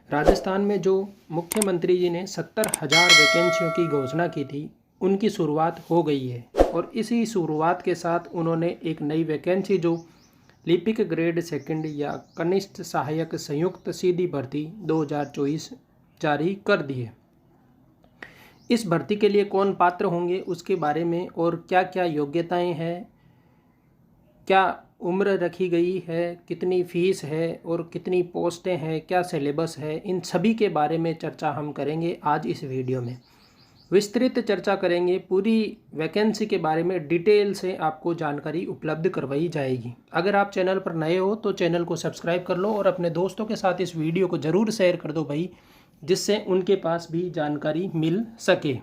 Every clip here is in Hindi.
राजस्थान में जो मुख्यमंत्री जी ने 70,000 वैकेंसियों की घोषणा की थी, उनकी शुरुआत हो गई है। और इसी शुरुआत के साथ उन्होंने एक नई वैकेंसी जो लिपिक ग्रेड सेकंड या कनिष्ठ सहायक संयुक्त सीधी भर्ती 2024 जारी कर दी है। इस भर्ती के लिए कौन पात्र होंगे उसके बारे में और क्या क्या योग्यताएं हैं, क्या उम्र रखी गई है, कितनी फ़ीस है और कितनी पोस्टें हैं, क्या सिलेबस है, इन सभी के बारे में चर्चा हम करेंगे आज इस वीडियो में। विस्तृत चर्चा करेंगे, पूरी वैकेंसी के बारे में डिटेल से आपको जानकारी उपलब्ध करवाई जाएगी। अगर आप चैनल पर नए हो तो चैनल को सब्सक्राइब कर लो और अपने दोस्तों के साथ इस वीडियो को ज़रूर शेयर कर दो भाई, जिससे उनके पास भी जानकारी मिल सके।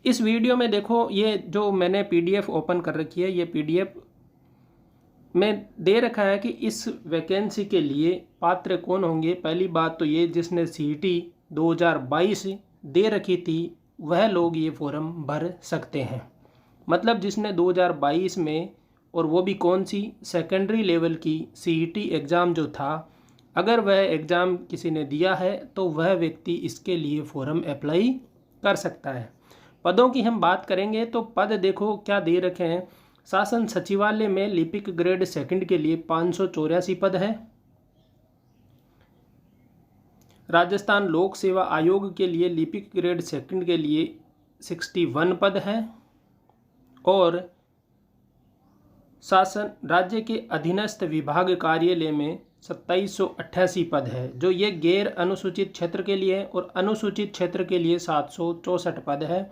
इस वीडियो में देखो, ये जो मैंने PDF ओपन कर रखी है, ये PDF में दे रखा है कि इस वैकेंसी के लिए पात्र कौन होंगे। पहली बात तो ये, जिसने CET 2022 दे रखी थी वह लोग ये फॉर्म भर सकते हैं। मतलब जिसने 2022 में, और वो भी कौन सी, सेकेंडरी लेवल की CET एग्ज़ाम जो था, अगर वह एग्ज़ाम किसी ने दिया है तो वह व्यक्ति इसके लिए फ़ॉर्म अप्लाई कर सकता है। पदों की हम बात करेंगे तो पद देखो क्या दे रखे हैं। शासन सचिवालय में लिपिक ग्रेड सेकंड के लिए 584 पद है। राजस्थान लोक सेवा आयोग के लिए लिपिक ग्रेड सेकंड के लिए 61 पद है। और शासन राज्य के अधीनस्थ विभाग कार्यालय में 2788 पद है, जो ये गैर अनुसूचित क्षेत्र के लिए, और अनुसूचित क्षेत्र के लिए 764 पद है।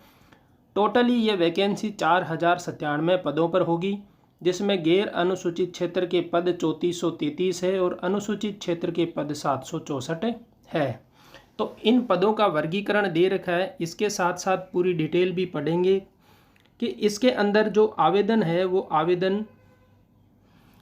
टोटली ये वैकेंसी 4097 पदों पर होगी, जिसमें गैर अनुसूचित क्षेत्र के पद 3433 है और अनुसूचित क्षेत्र के पद 764 है। तो इन पदों का वर्गीकरण दे रखा है। इसके साथ साथ पूरी डिटेल भी पढ़ेंगे कि इसके अंदर जो आवेदन है वो आवेदन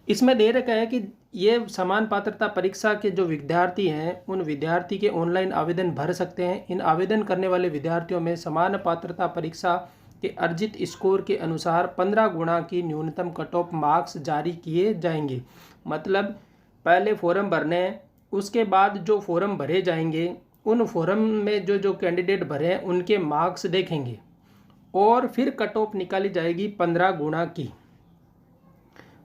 इसमें दे रखा है कि ये समान पात्रता परीक्षा के जो विद्यार्थी हैं उन विद्यार्थी के ऑनलाइन आवेदन भर सकते हैं। इन आवेदन करने वाले विद्यार्थियों में समान पात्रता परीक्षा के अर्जित स्कोर के अनुसार 15 गुना की न्यूनतम कट ऑफ मार्क्स जारी किए जाएंगे। मतलब पहले फॉर्म भरने हैं, उसके बाद जो फॉर्म भरे जाएंगे उन फॉर्म में जो कैंडिडेट भरे हैं उनके मार्क्स देखेंगे और फिर कट ऑफ निकाली जाएगी 15 गुना की।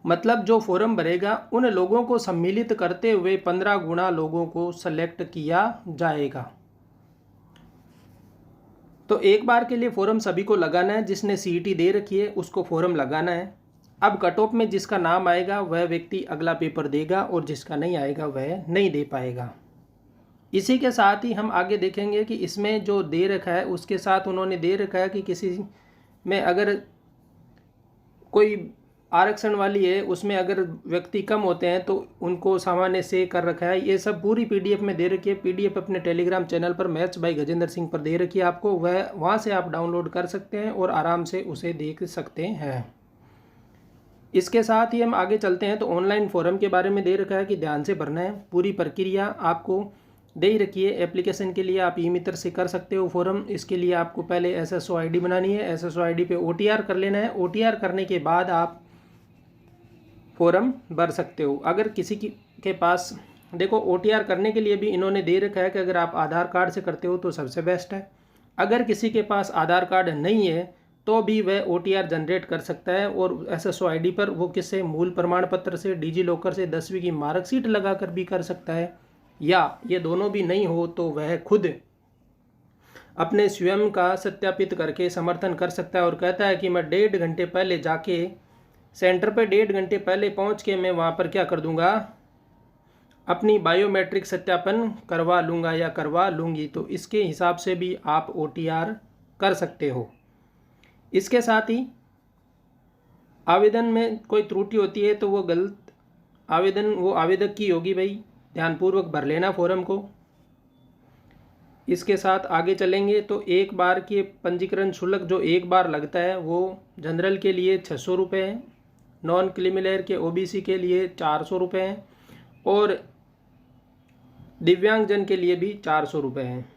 मतलब जो फॉर्म भरेगा उन लोगों को सम्मिलित करते हुए 15 गुना लोगों को सेलेक्ट किया जाएगा। तो एक बार के लिए फॉर्म सभी को लगाना है। जिसने CET दे रखी है उसको फॉर्म लगाना है। अब कट ऑफ में जिसका नाम आएगा वह व्यक्ति अगला पेपर देगा और जिसका नहीं आएगा वह नहीं दे पाएगा। इसी के साथ ही हम आगे देखेंगे कि इसमें जो दे रखा है उसके साथ उन्होंने दे रखा है कि किसी में अगर कोई आरक्षण वाली है, उसमें अगर व्यक्ति कम होते हैं तो उनको सामान्य से कर रखा है। ये सब पूरी PDF में दे रखी है। PDF अपने टेलीग्राम चैनल पर मैथ्स बाय गजेंद्र सिंह पर दे रखी है आपको, वह वहाँ से आप डाउनलोड कर सकते हैं और आराम से उसे देख सकते हैं। इसके साथ ही हम आगे चलते हैं तो ऑनलाइन फॉर्म के बारे में दे रखा है कि ध्यान से भरना है। पूरी प्रक्रिया आपको दे ही रखी है। एप्लीकेशन के लिए आप ई-मित्र से कर सकते हो फॉर्म। इसके लिए आपको पहले SSO ID बनानी है। SSO ID पे OTR कर लेना है। OTR करने के बाद आप फॉर्म भर सकते हो। अगर किसी के पास, देखो OTR करने के लिए भी इन्होंने दे रखा है कि अगर आप आधार कार्ड से करते हो तो सबसे बेस्ट है। अगर किसी के पास आधार कार्ड नहीं है तो भी वह OTR जनरेट कर सकता है और SSO ID पर वो किससे, मूल प्रमाण पत्र से, डिजी लॉकर से 10वीं की मार्कशीट लगा कर भी कर सकता है, या ये दोनों भी नहीं हो तो वह खुद अपने स्वयं का सत्यापित करके समर्थन कर सकता है। और कहता है कि मैं 1.5 घंटे पहले जाके सेंटर पे 1.5 घंटे पहले पहुंच के मैं वहाँ पर क्या कर दूंगा, अपनी बायोमेट्रिक सत्यापन करवा लूँगा या करवा लूँगी। तो इसके हिसाब से भी आप OTR कर सकते हो। इसके साथ ही आवेदन में कोई त्रुटि होती है तो वो गलत आवेदन वो आवेदक की होगी भाई, ध्यानपूर्वक भर लेना फॉर्म को। इसके साथ आगे चलेंगे तो एक बार के पंजीकरण शुल्क जो एक बार लगता है वो जनरल के लिए 600 रुपये है, नॉन क्रीमिलेयर के OBC के लिए 400 रुपये हैं और दिव्यांगजन के लिए भी 400 रुपये हैं।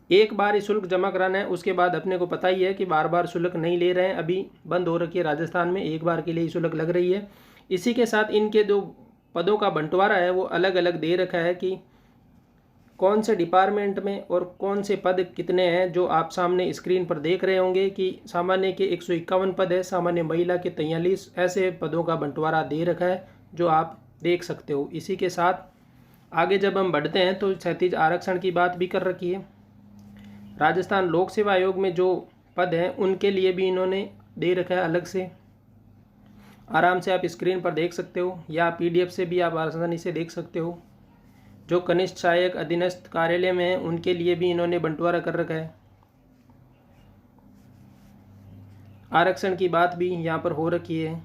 एक बार ही शुल्क जमा कराना है। उसके बाद अपने को पता ही है कि बार बार शुल्क नहीं ले रहे हैं, अभी बंद हो रखी है राजस्थान में, एक बार के लिए शुल्क लग रही है। इसी के साथ इनके जो पदों का बंटवारा है वो अलग अलग दे रखा है कि कौन से डिपार्टमेंट में और कौन से पद कितने हैं, जो आप सामने स्क्रीन पर देख रहे होंगे कि सामान्य के 151 पद है, सामान्य महिला के 43, ऐसे पदों का बंटवारा दे रखा है जो आप देख सकते हो। इसी के साथ आगे जब हम बढ़ते हैं तो क्षैतिज आरक्षण की बात भी कर रखी है। राजस्थान लोक सेवा आयोग में जो पद हैं उनके लिए भी इन्होंने दे रखा है अलग से, आराम से आप स्क्रीन पर देख सकते हो या PDF से भी आप आसानी से देख सकते हो। जो कनिष्ठ सहायक अधीनस्थ कार्यालय में हैं उनके लिए भी इन्होंने बंटवारा कर रखा है। आरक्षण की बात भी यहाँ पर हो रखी है।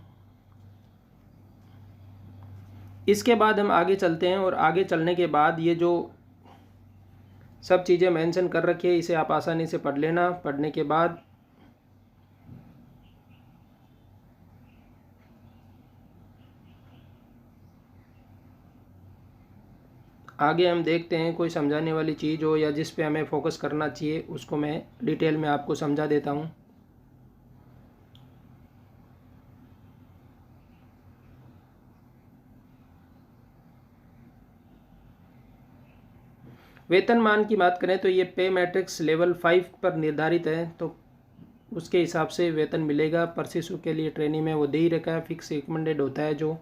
इसके बाद हम आगे चलते हैं और आगे चलने के बाद ये जो सब चीज़ें मेंशन कर रखी है इसे आप आसानी से पढ़ लेना। पढ़ने के बाद आगे हम देखते हैं कोई समझाने वाली चीज़ हो या जिस पे हमें फोकस करना चाहिए उसको मैं डिटेल में आपको समझा देता हूँ। वेतनमान की बात करें तो ये पे मैट्रिक्स लेवल 5 पर निर्धारित है, तो उसके हिसाब से वेतन मिलेगा। प्रशिक्षु के लिए ट्रेनिंग में वो दे ही रखा है, फिक्स रिकमेंडेड होता है जो।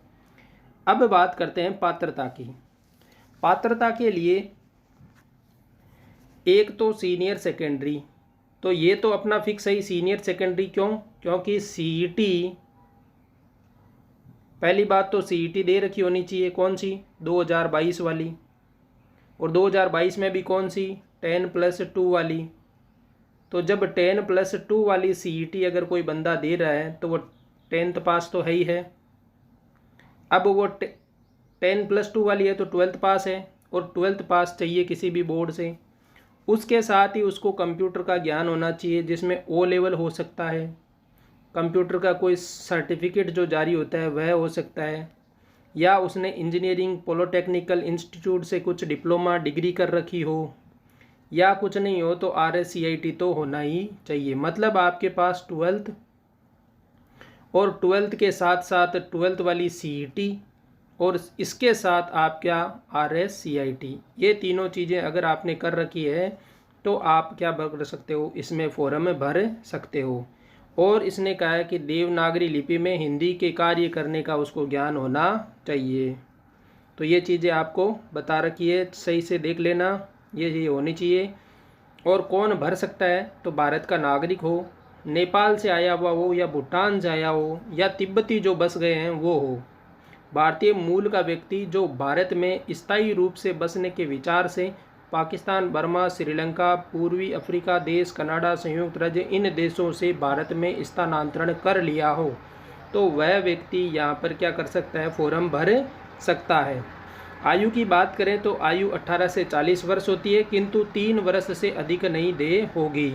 अब बात करते हैं पात्रता की। पात्रता के लिए एक तो सीनियर सेकेंडरी, तो ये तो अपना फिक्स है ही सीनियर सेकेंडरी। क्यों? क्योंकि CET, पहली बात तो CET दे रखी होनी चाहिए, कौन सी? 2022 वाली। और 2022 में भी कौन सी? 10+2 वाली। तो जब 10+2 वाली CET अगर कोई बंदा दे रहा है तो वो 10th पास तो है ही है। अब वो 10+2 वाली है तो 12th पास है, और 12th पास चाहिए किसी भी बोर्ड से। उसके साथ ही उसको कंप्यूटर का ज्ञान होना चाहिए, जिसमें O लेवल हो सकता है, कंप्यूटर का कोई सर्टिफिकेट जो जारी होता है वह हो सकता है, या उसने इंजीनियरिंग पॉलिटेक्निकल इंस्टीट्यूट से कुछ डिप्लोमा डिग्री कर रखी हो, या कुछ नहीं हो तो RSCIT तो होना ही चाहिए। मतलब आपके पास 12th और 12th के साथ साथ 12th वाली CET और इसके साथ आप क्या RSCIT, ये तीनों चीज़ें अगर आपने कर रखी है तो आप क्या कर सकते हो, इसमें फॉर्म भर सकते हो। और इसने कहा है कि देवनागरी लिपि में हिंदी के कार्य करने का उसको ज्ञान होना चाहिए। तो ये चीज़ें आपको बता रखी है, सही से देख लेना, ये होनी चाहिए। और कौन भर सकता है? तो भारत का नागरिक हो, नेपाल से आया हुआ हो, या भूटान से आया हो, या तिब्बती जो बस गए हैं वो हो, भारतीय मूल का व्यक्ति जो भारत में स्थायी रूप से बसने के विचार से पाकिस्तान, बर्मा, श्रीलंका, पूर्वी अफ्रीका देश, कनाडा, संयुक्त राज्य, इन देशों से भारत में स्थानांतरण कर लिया हो, तो वह व्यक्ति यहाँ पर क्या कर सकता है, फॉर्म भर सकता है। आयु की बात करें तो आयु 18 से 40 वर्ष होती है, किंतु 3 वर्ष से अधिक नहीं दे होगी।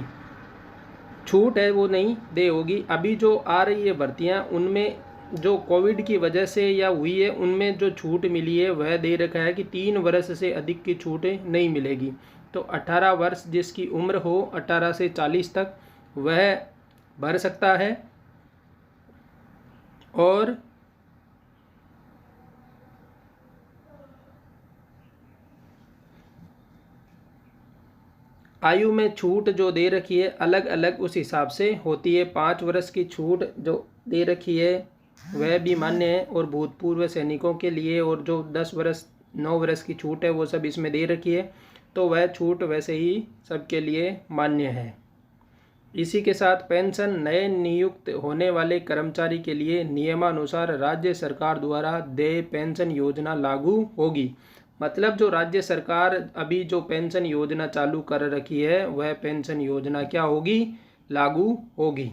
छूट है वो नहीं दे होगी। अभी जो आ रही है भर्तियाँ, उनमें जो कोविड की वजह से या हुई है उनमें जो छूट मिली है वह दे रखा है कि 3 वर्ष से अधिक की छूट नहीं मिलेगी। तो 18 वर्ष जिसकी उम्र हो 18 से 40 तक वह भर सकता है। और आयु में छूट जो दे रखी है अलग अलग उस हिसाब से होती है। 5 वर्ष की छूट जो दे रखी है वह भी मान्य है, और भूतपूर्व सैनिकों के लिए, और जो 10 वर्ष 9 वर्ष की छूट है वो सब इसमें दे रखी है, तो वह छूट वैसे ही सबके लिए मान्य है। इसी के साथ पेंशन नए नियुक्त होने वाले कर्मचारी के लिए नियमानुसार राज्य सरकार द्वारा देय पेंशन योजना लागू होगी। मतलब जो राज्य सरकार अभी जो पेंशन योजना चालू कर रखी है वह पेंशन योजना क्या होगी, लागू होगी।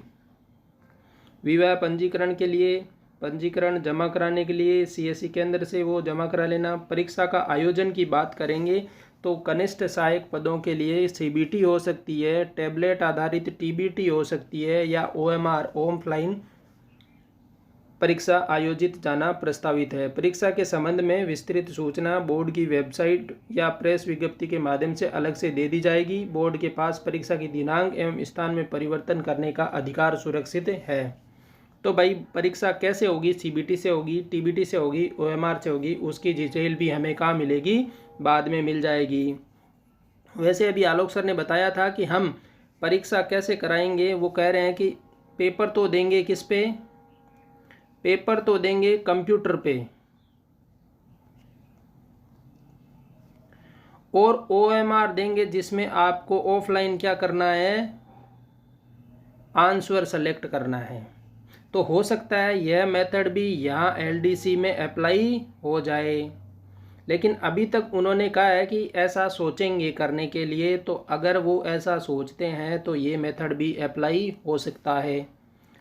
विवाह पंजीकरण के लिए, पंजीकरण जमा कराने के लिए CSC केंद्र से वो जमा करा लेना। परीक्षा का आयोजन की बात करेंगे तो कनिष्ठ सहायक पदों के लिए CBT हो सकती है, टैबलेट आधारित TBT हो सकती है, या OMR ऑफलाइन परीक्षा आयोजित जाना प्रस्तावित है। परीक्षा के संबंध में विस्तृत सूचना बोर्ड की वेबसाइट या प्रेस विज्ञप्ति के माध्यम से अलग से दे दी जाएगी। बोर्ड के पास परीक्षा की दिनांक एवं स्थान में परिवर्तन करने का अधिकार सुरक्षित है। तो भाई परीक्षा कैसे होगी, सीबीटी से होगी, टीबीटी से होगी, ओएमआर से होगी, उसकी डिटेल भी हमें कहाँ मिलेगी, बाद में मिल जाएगी। वैसे अभी आलोक सर ने बताया था कि हम परीक्षा कैसे कराएंगे। वो कह रहे हैं कि पेपर तो देंगे किस पे, पेपर तो देंगे कंप्यूटर पे, और ओएमआर देंगे जिसमें आपको ऑफलाइन क्या करना है, आंसर सेलेक्ट करना है। तो हो सकता है यह मेथड भी यहाँ एलडीसी में अप्लाई हो जाए, लेकिन अभी तक उन्होंने कहा है कि ऐसा सोचेंगे करने के लिए। तो अगर वो ऐसा सोचते हैं तो ये मेथड भी अप्लाई हो सकता है,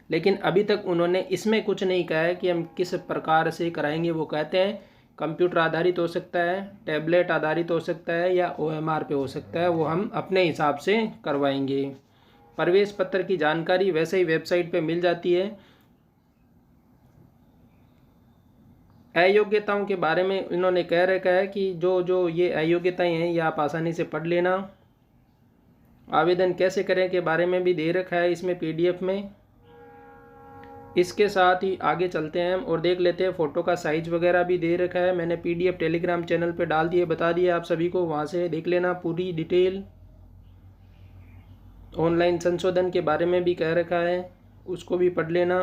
लेकिन अभी तक उन्होंने इसमें कुछ नहीं कहा है कि हम किस प्रकार से कराएंगे। वो कहते हैं कंप्यूटर आधारित हो सकता है, टैबलेट आधारित हो सकता है, या ओएमआर पे हो सकता है, वो हम अपने हिसाब से करवाएंगे। प्रवेश पत्र की जानकारी वैसे ही वेबसाइट पे मिल जाती है। अयोग्यताओं के बारे में इन्होंने कह रखा है कि जो जो ये अयोग्यताएं हैं ये आप आसानी से पढ़ लेना। आवेदन कैसे करें के बारे में भी दे रखा है इसमें पीडीएफ में। इसके साथ ही आगे चलते हैं और देख लेते हैं फ़ोटो का साइज वगैरह भी दे रखा है। मैंने पीडीएफ टेलीग्राम चैनल पे डाल दिए, बता दिए आप सभी को, वहाँ से देख लेना पूरी डिटेल। ऑनलाइन संशोधन के बारे में भी कह रखा है, उसको भी पढ़ लेना।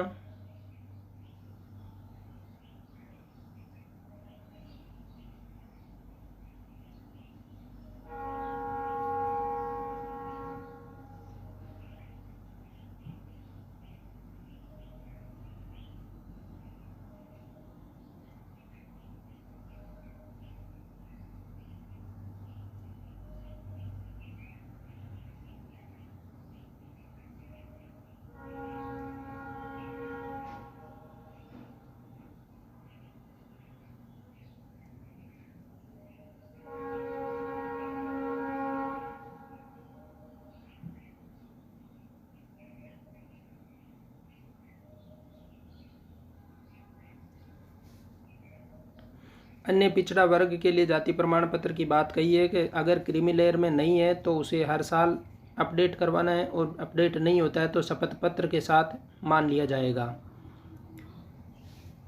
अन्य पिछड़ा वर्ग के लिए जाति प्रमाण पत्र की बात कही है कि अगर क्रीमी लेयर में नहीं है तो उसे हर साल अपडेट करवाना है, और अपडेट नहीं होता है तो शपथ पत्र के साथ मान लिया जाएगा।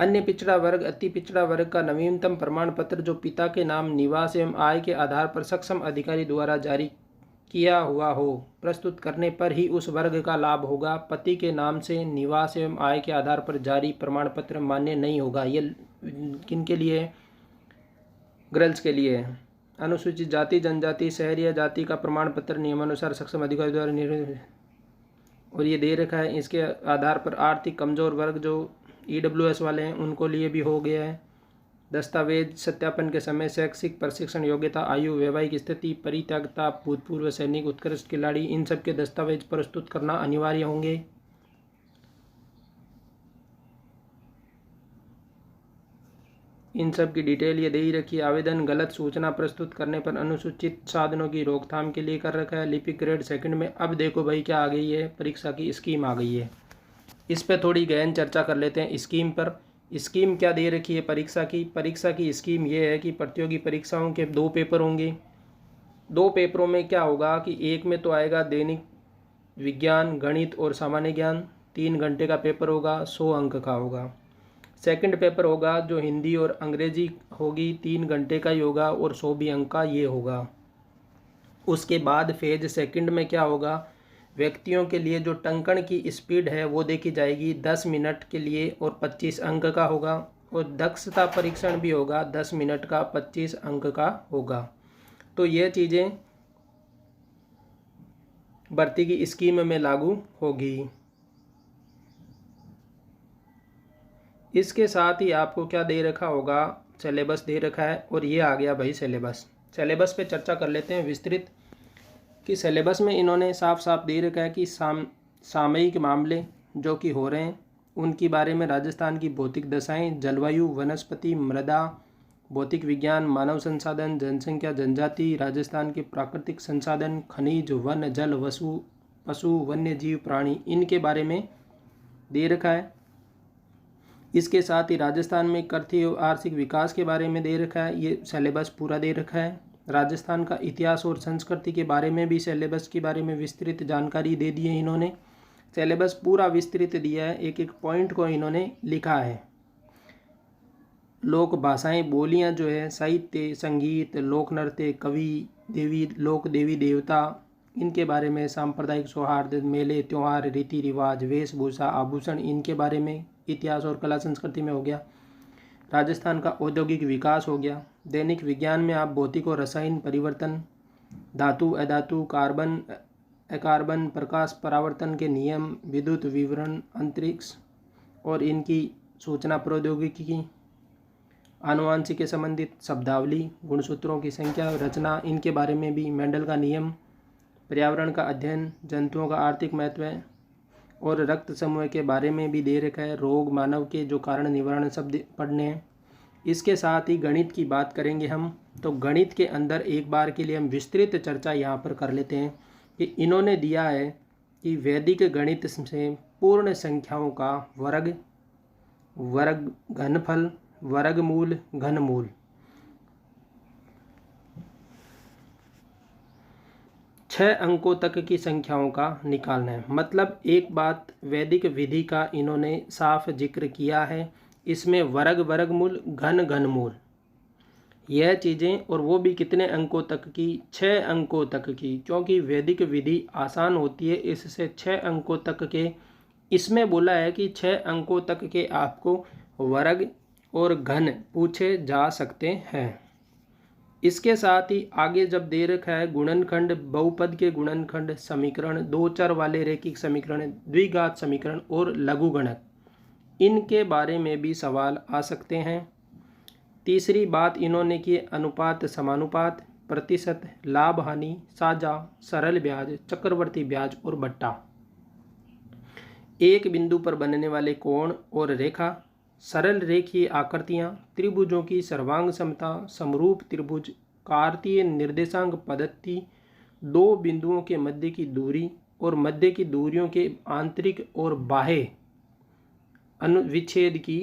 अन्य पिछड़ा वर्ग अति पिछड़ा वर्ग का नवीनतम प्रमाण पत्र जो पिता के नाम, निवास एवं आय के आधार पर सक्षम अधिकारी द्वारा जारी किया हुआ हो, प्रस्तुत करने पर ही उस वर्ग का लाभ होगा। पति के नाम से निवास एवं आय के आधार पर जारी प्रमाण पत्र मान्य नहीं होगा। ये किन के लिए? गर्ल्स के लिए। अनुसूचित जाति, जनजाति, शहरी या जाति का प्रमाण पत्र नियमानुसार सक्षम अधिकारी द्वारा और ये दे रखा है। इसके आधार पर आर्थिक कमजोर वर्ग जो ईडब्ल्यूएस वाले हैं उनको लिए भी हो गया है। दस्तावेज सत्यापन के समय शैक्षिक प्रशिक्षण योग्यता, आयु, वैवाहिक स्थिति, परित्यक्ता, भूतपूर्व सैनिक, उत्कृष्ट खिलाड़ी, इन सब के दस्तावेज प्रस्तुत करना अनिवार्य होंगे। इन सब की डिटेल ये दे ही रखी है। आवेदन गलत सूचना प्रस्तुत करने पर अनुसूचित साधनों की रोकथाम के लिए कर रखा है। लिपिक ग्रेड सेकंड में अब देखो भाई क्या आ गई है, परीक्षा की स्कीम आ गई है। इस पर थोड़ी गहन चर्चा कर लेते हैं स्कीम पर। स्कीम क्या दे रखी है परीक्षा की? परीक्षा की स्कीम ये है कि प्रतियोगी परीक्षाओं के 2 पेपर होंगे। 2 पेपरों में क्या होगा कि एक में तो आएगा दैनिक विज्ञान, गणित और सामान्य ज्ञान, 3 घंटे का पेपर होगा, 100 अंक का होगा। सेकंड पेपर होगा जो हिंदी और अंग्रेजी होगी, 3 घंटे का ही होगा और 100 भी अंक का ये होगा। उसके बाद फेज सेकंड में क्या होगा, व्यक्तियों के लिए जो टंकण की स्पीड है वो देखी जाएगी, 10 मिनट के लिए और 25 अंक का होगा। और दक्षता परीक्षण भी होगा, 10 मिनट का 25 अंक का होगा। तो ये चीज़ें भर्ती की स्कीम में लागू होगी। इसके साथ ही आपको क्या दे रखा होगा, सिलेबस दे रखा है। और ये आ गया भाई सिलेबस। सिलेबस पे चर्चा कर लेते हैं विस्तृत कि सिलेबस में इन्होंने साफ साफ दे रखा है कि सामयिक मामले जो कि हो रहे हैं उनके बारे में राजस्थान की भौतिक दशाएं, जलवायु, वनस्पति, मृदा, भौतिक विज्ञान, मानव संसाधन, जनसंख्या, जनजाति, राजस्थान के प्राकृतिक संसाधन, खनिज, वन, जल, पशु, वन्य जीव, प्राणी, इनके बारे में दे रखा है। इसके साथ ही राजस्थान में आर्थिक और आर्थिक विकास के बारे में दे रखा है। ये सिलेबस पूरा दे रखा है। राजस्थान का इतिहास और संस्कृति के बारे में भी सिलेबस के बारे में विस्तृत जानकारी दे दी है इन्होंने। सिलेबस पूरा विस्तृत दिया है, एक एक पॉइंट को इन्होंने लिखा है। लोक भाषाएं, बोलियां जो है, साहित्य, संगीत, लोक नृत्य, कवि, देवी देवता, इनके बारे में, सांप्रदायिक सौहार्द, मेले त्यौहार, रीति रिवाज, वेशभूषा, आभूषण, इनके बारे में, इतिहास और कला संस्कृति में हो गया। राजस्थान का औद्योगिक विकास हो गया। दैनिक विज्ञान में आप भौतिक और रसायन परिवर्तन, धातु अधातु, कार्बन अकार्बन, प्रकाश परावर्तन के नियम, विद्युत विवरण, अंतरिक्ष और इनकी सूचना प्रौद्योगिकी, आनुवांशिक के संबंधित शब्दावली, गुणसूत्रों की संख्या, रचना, इनके बारे में भी, मेंडल का नियम, पर्यावरण का अध्ययन, जंतुओं का आर्थिक महत्व और रक्त समूह के बारे में भी दे रखा है। रोग, मानव के जो कारण निवारण शब्द पढ़ने हैं। इसके साथ ही गणित की बात करेंगे हम, तो गणित के अंदर एक बार के लिए हम विस्तृत चर्चा यहाँ पर कर लेते हैं कि इन्होंने दिया है कि वैदिक गणित से पूर्ण संख्याओं का वर्ग, वर्ग घनफल, वर्गमूल, घनमूल, 6 अंकों तक की संख्याओं का निकालना है। मतलब एक बात वैदिक विधि का इन्होंने साफ जिक्र किया है, इसमें वर्ग, वर्गमूल, घन, घनमूल, यह चीज़ें, और वो भी कितने अंकों तक की, 6 अंकों तक की, क्योंकि वैदिक विधि आसान होती है, इससे 6 अंकों तक के, इसमें बोला है कि 6 अंकों तक के आपको वर्ग और घन पूछे जा सकते हैं। इसके साथ ही आगे जब दे रखा है गुणनखंड, बहुपद के गुणनखंड, समीकरण, 2 चर वाले रैखिक समीकरण, द्विघात समीकरण और लघुगणक, इनके बारे में भी सवाल आ सकते हैं। तीसरी बात इन्होंने की अनुपात, समानुपात, प्रतिशत, लाभ हानि, साझा, सरल ब्याज, चक्रवर्ती ब्याज और बट्टा, एक बिंदु पर बनने वाले कोण और रेखा, सरल रेखीय आकृतियां, त्रिभुजों की सर्वांग समता, समरूप त्रिभुज, कार्तीय निर्देशांक पद्धति, 2 बिंदुओं के मध्य की दूरी और मध्य की दूरियों के आंतरिक और बाह्य अनुविच्छेद की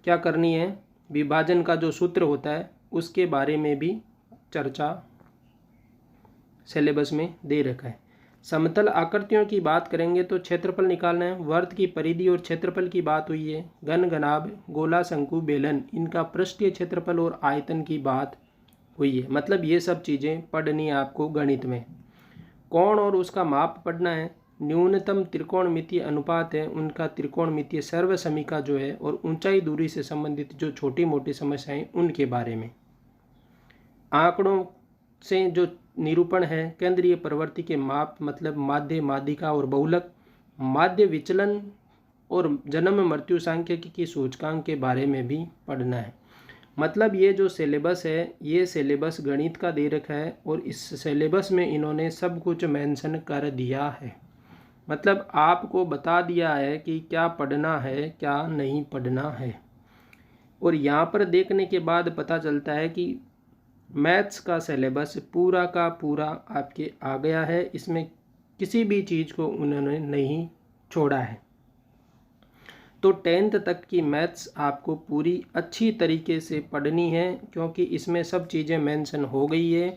क्या करनी है, विभाजन का जो सूत्र होता है उसके बारे में भी चर्चा सिलेबस में दे रखा है। समतल आकृतियों की बात करेंगे तो क्षेत्रफल निकालना है, वर्त की परिधि और क्षेत्रफल की बात हुई है, घन, घनाभ, गोला, शंकु, बेलन, इनका पृष्ठीय क्षेत्रफल और आयतन की बात हुई है। मतलब ये सब चीज़ें पढ़नी है आपको गणित में। कोण और उसका माप पढ़ना है, न्यूनतम त्रिकोणमितीय अनुपात है, उनका त्रिकोणमितीय सर्वसमीका जो है, और ऊंचाई दूरी से संबंधित जो छोटी मोटी समस्याएं उनके बारे में। आंकड़ों से जो निरूपण है, केंद्रीय प्रवृत्ति के माप, मतलब माध्य, माध्यिका और बहुलक, माध्य विचलन और जन्म मृत्यु सांख्यिकी की सूचकांक के बारे में भी पढ़ना है। मतलब ये जो सिलेबस है, ये सिलेबस गणित का दे रखा है और इस सिलेबस में इन्होंने सब कुछ मेंशन कर दिया है। मतलब आपको बता दिया है कि क्या पढ़ना है, क्या नहीं पढ़ना है। और यहाँ पर देखने के बाद पता चलता है कि मैथ्स का सिलेबस पूरा का पूरा आपके आ गया है, इसमें किसी भी चीज़ को उन्होंने नहीं छोड़ा है। तो 10th तक की मैथ्स आपको पूरी अच्छी तरीके से पढ़नी है, क्योंकि इसमें सब चीज़ें मेंशन हो गई है।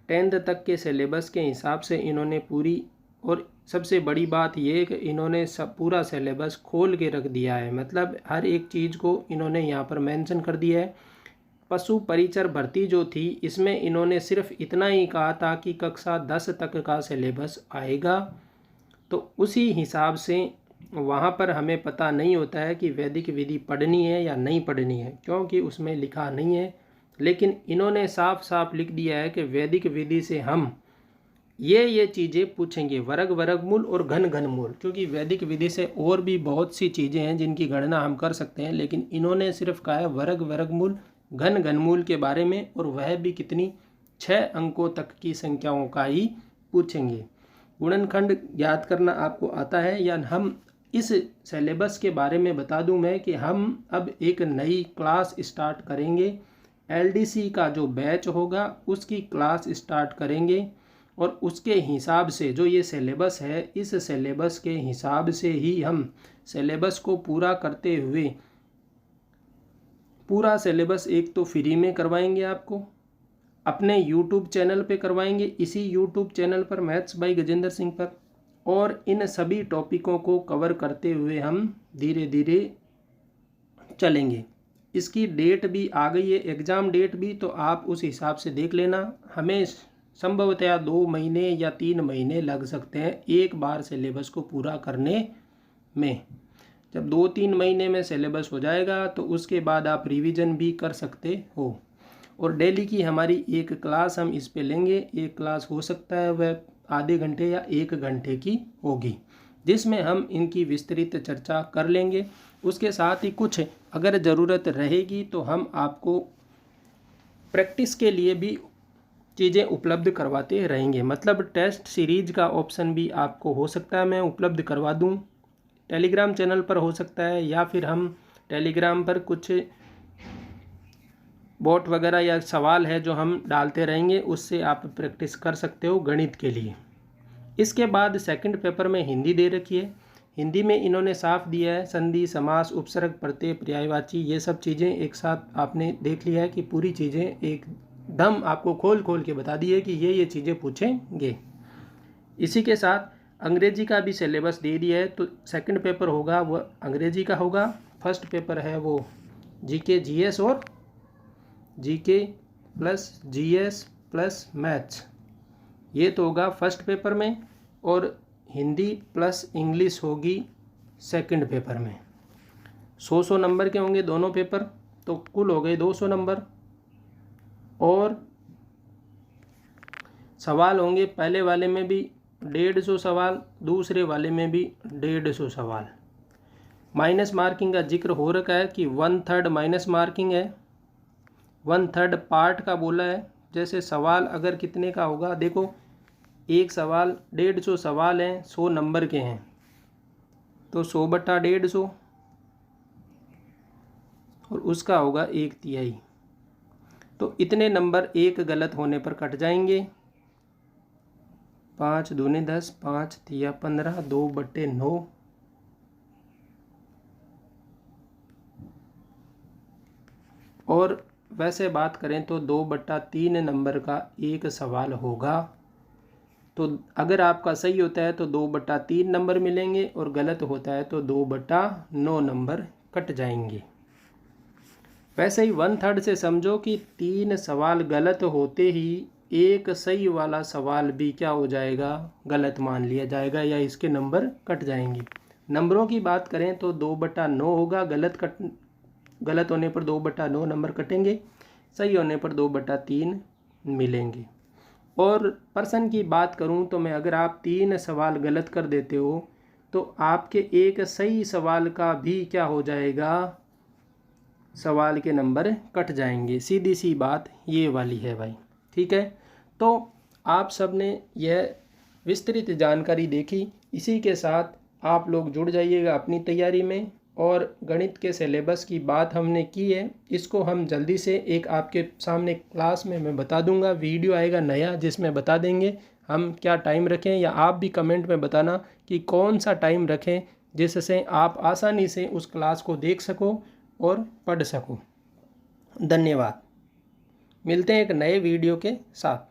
10th तक के सिलेबस के हिसाब से इन्होंने पूरी, और सबसे बड़ी बात ये है कि इन्होंने सब पूरा सिलेबस खोल के रख दिया है। मतलब हर एक चीज़ को इन्होंने यहाँ पर मेंशन कर दिया है। पशु परिचर भर्ती जो थी, इसमें इन्होंने सिर्फ इतना ही कहा था कि कक्षा 10 तक का सिलेबस आएगा, तो उसी हिसाब से वहाँ पर हमें पता नहीं होता है कि वैदिक विधि पढ़नी है या नहीं पढ़नी है, क्योंकि उसमें लिखा नहीं है। लेकिन इन्होंने साफ साफ लिख दिया है कि वैदिक विधि से हम ये चीज़ें पूछेंगे, वर्ग, वर्गमूल और घन, घनमूल, क्योंकि वैदिक विधि से और भी बहुत सी चीज़ें हैं जिनकी गणना हम कर सकते हैं, लेकिन इन्होंने सिर्फ कहा है वर्ग, वर्गमूल, घन, घनमूल के बारे में, और वह भी कितनी, 6 अंकों तक की संख्याओं का ही पूछेंगे। गुणनखंड ज्ञात करना आपको आता है या? हम इस सिलेबस के बारे में बता दूं मैं कि हम अब एक नई क्लास स्टार्ट करेंगे, एलडीसी का जो बैच होगा उसकी क्लास स्टार्ट करेंगे, और उसके हिसाब से जो ये सिलेबस है, इस सिलेबस के हिसाब से ही हम सिलेबस को पूरा करते हुए, पूरा सिलेबस एक तो फ्री में करवाएंगे आपको, अपने यूट्यूब चैनल पे करवाएंगे, इसी यूट्यूब चैनल पर मैथ्स बाय गजेंद्र सिंह पर। और इन सभी टॉपिकों को कवर करते हुए हम धीरे धीरे चलेंगे। इसकी डेट भी आ गई है, एग्ज़ाम डेट भी, तो आप उस हिसाब से देख लेना। हमें संभवतया 2 महीने या 3 महीने लग सकते हैं एक बार सिलेबस को पूरा करने में। जब 2-3 महीने में सिलेबस हो जाएगा तो उसके बाद आप रिवीजन भी कर सकते हो। और डेली की हमारी एक क्लास हम इस पे लेंगे। एक क्लास हो सकता है वह आधे घंटे या 1 घंटे की होगी, जिसमें हम इनकी विस्तृत चर्चा कर लेंगे। उसके साथ ही कुछ अगर ज़रूरत रहेगी तो हम आपको प्रैक्टिस के लिए भी चीज़ें उपलब्ध करवाते रहेंगे। मतलब टेस्ट सीरीज का ऑप्शन भी आपको हो सकता है मैं उपलब्ध करवा दूं, टेलीग्राम चैनल पर हो सकता है, या फिर हम टेलीग्राम पर कुछ बॉट वगैरह या सवाल है जो हम डालते रहेंगे, उससे आप प्रैक्टिस कर सकते हो गणित के लिए। इसके बाद सेकंड पेपर में हिंदी दे रखी है। हिंदी में इन्होंने साफ दिया है संधि, समास, उपसर्ग, प्रत्यय, पर्यायवाची, ये सब चीज़ें एक साथ आपने देख लिया है कि पूरी चीज़ें एकदम आपको खोल खोल के बता दी है कि ये चीज़ें पूछेंगे। इसी के साथ अंग्रेजी का भी सिलेबस दे दिया है, तो सेकंड पेपर होगा वो अंग्रेजी का होगा। फर्स्ट पेपर है वो जीके जीएस और GK plus GS plus maths, ये तो होगा फर्स्ट पेपर में। और हिंदी प्लस इंग्लिश होगी सेकंड पेपर में। 100 नंबर के होंगे दोनों पेपर, तो कुल हो गए 200 नंबर। और सवाल होंगे पहले वाले में भी 150 सवाल, दूसरे वाले में भी 150 सवाल। माइनस मार्किंग का जिक्र हो रखा है कि 1/3 माइनस मार्किंग है, 1/3 पार्ट का बोला है। जैसे सवाल अगर कितने का होगा, देखो एक सवाल 150 सवाल हैं, 100 नंबर के हैं, तो 100/150 और उसका होगा 1/3। तो इतने नंबर एक गलत होने पर कट जाएंगे। 5 दूने 10, 5 तिया 15, 2/9। और वैसे बात करें तो 2/3 नंबर का एक सवाल होगा। तो अगर आपका सही होता है तो 2/3 नंबर मिलेंगे, और गलत होता है तो 2/9 नंबर कट जाएंगे। वैसे ही 1/3 से समझो कि 3 सवाल गलत होते ही एक सही वाला सवाल भी क्या हो जाएगा, गलत मान लिया जाएगा, या इसके नंबर कट जाएंगे। नंबरों की बात करें तो 2/9 होगा, गलत होने पर 2/9 नंबर कटेंगे, सही होने पर 2/3 मिलेंगे। और पर्सन की बात करूं तो मैं, अगर आप 3 सवाल गलत कर देते हो तो आपके एक सही सवाल का भी क्या हो जाएगा, सवाल के नंबर कट जाएंगे। सीधी सी बात ये वाली है भाई, ठीक है। तो आप सब ने यह विस्तृत जानकारी देखी, इसी के साथ आप लोग जुड़ जाइएगा अपनी तैयारी में। और गणित के सिलेबस की बात हमने की है, इसको हम जल्दी से एक आपके सामने क्लास में मैं बता दूंगा, वीडियो आएगा नया जिसमें बता देंगे हम क्या टाइम रखें, या आप भी कमेंट में बताना कि कौन सा टाइम रखें जिससे आप आसानी से उस क्लास को देख सको और पढ़ सको। धन्यवाद। मिलते हैं एक नए वीडियो के साथ।